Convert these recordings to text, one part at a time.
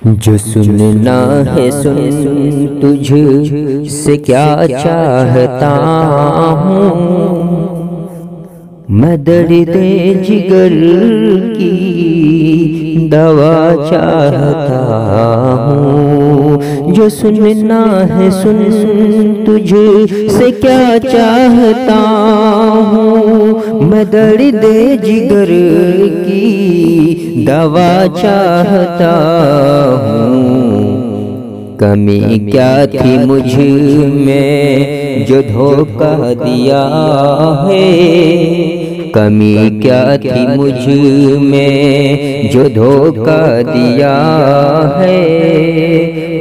جو سننا ہے سن، تجھ سے کیا چاہتا ہوں، میں درد جگر کی دوا چاہتا ہوں۔ جو سننا ہے سن، تجھ سے کیا چاہتا ہوں، میں درد جگر کی دوا چاہتا ہوں۔ کمی کیا تھی مجھ میں جو دھوکہ دیا ہے، کمی کیا تھی مجھ میں جو دھوکہ دیا ہے،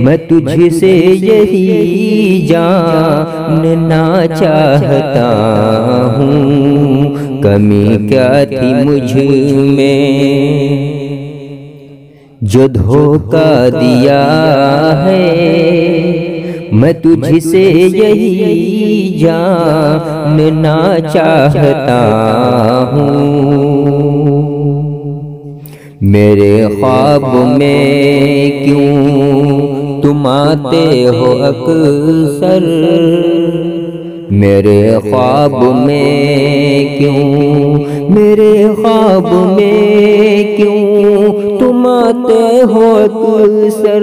میں تجھ سے یہی جاننا چاہتا ہوں۔ کمی کیا تھی مجھ میں جو دھوکہ دیا ہے، میں تجھ سے یہی جاننا چاہتا ہوں۔ میرے خواب میں کیوں تم آتے ہو اکثر، میرے خواب میں کیوں، میرے خواب میں کیوں تم آتے ہو اکثر،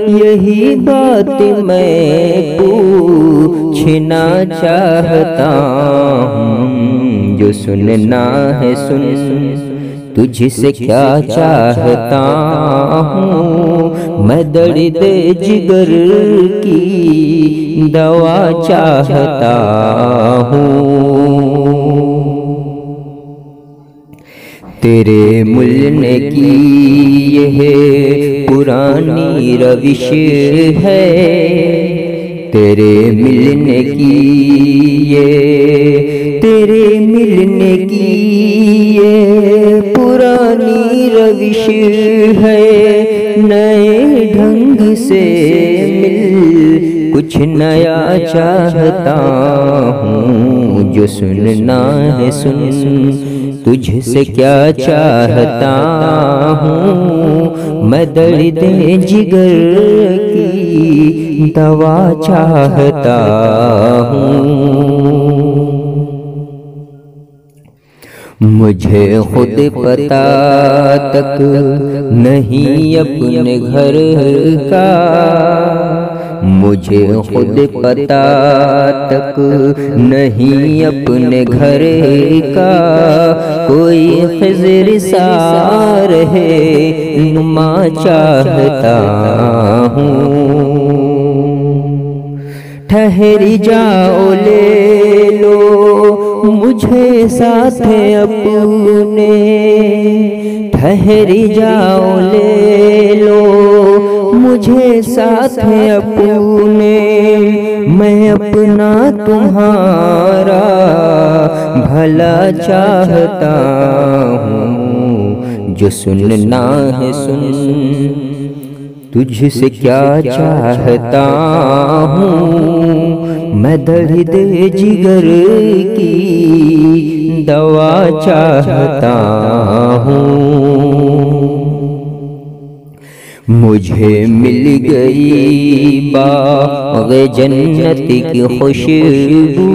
یہی بات میں پوچھنا چاہتا ہوں۔ جو سننا ہے سن، تجھ سے کیا چاہتا ہوں، میں درد جگر کی دوا چاہتا ہوں۔ تیرے ملنے کی یہ پرانی روش ہے، تیرے ملنے کی یہ، تیرے ملنے کی یہ پرانی روش ہے، نئے ڈھنگ سے مل کچھ نیا چاہتا ہوں۔ جو سننا ہے سن، تجھ سے کیا چاہتا ہوں، میں درد جگر کی دوا چاہتا ہوں۔ مجھے خود پتہ تک نہیں اپنے گھر کا، مجھے خود پتہ تک نہیں اپنے گھر کا، کوئی خضر سا رہے نما چاہتا ہوں۔ ٹھہر جاؤ لے لو مجھے ساتھ اپنے، ٹھہر جاؤ لے لو مجھے ساتھ اپنے، میں اپنا تمہارا بھلا چاہتا ہوں۔ جو سننا ہے سن، تجھ سے کیا چاہتا ہوں، میں درد جگر کی دوا چاہتا ہوں۔ مجھے مل گئی باغ جنت کی خوشبو،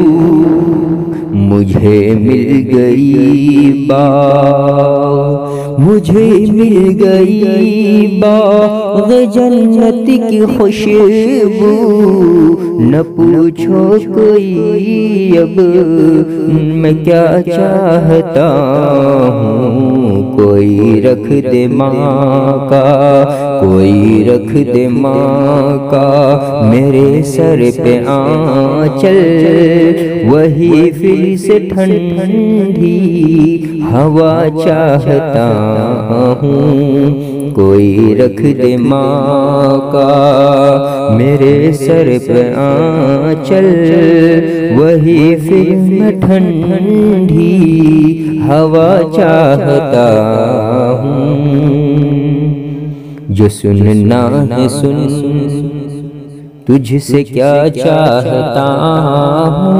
مجھے مل گئی باغ، مجھے مل گئی باغ جنت کی خوشبو، نہ پوچھو کوئی اب میں کیا چاہتا ہوں۔ کوئی رکھ دے ماں کا، کوئی رکھ دے ماں کا میرے سر پہ آنچل، وہی پھر سے ٹھنڈی ہوا چاہتا ہوں۔ کوئی رکھ دے ماں کا میرے سر پہ آنچل، وہی پھر میں ٹھنڈی ہوا چاہتا ہوں۔ جو سننا ہے سن، تجھ سے کیا چاہتا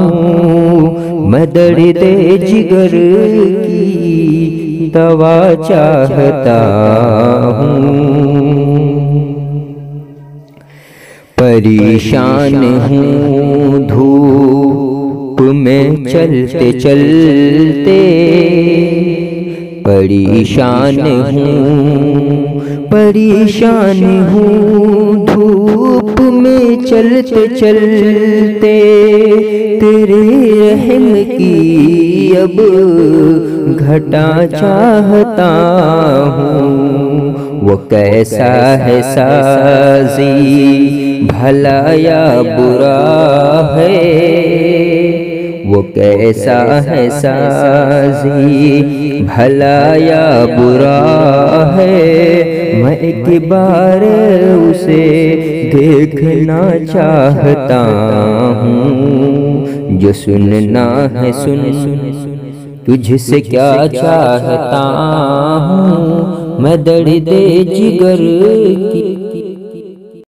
ہوں، میں درد جگر کی دوا چاہتا ہوں۔ پریشان ہوں دھوپ میں چلتے چلتے، پریشان ہوں دھوپ میں چلتے چلتے، تیرے رحم کی اب گھٹا چاہتا ہوں۔ وہ کیسا ہے سازی بھلا یا برا ہے، وہ کیسا ہے سازی بھلا یا برا ہے، میں ایک بار اسے دیکھنا چاہتا ہوں۔ جو سننا ہے سن، تجھ سے کیا چاہتا ہوں، میں درد جگر کی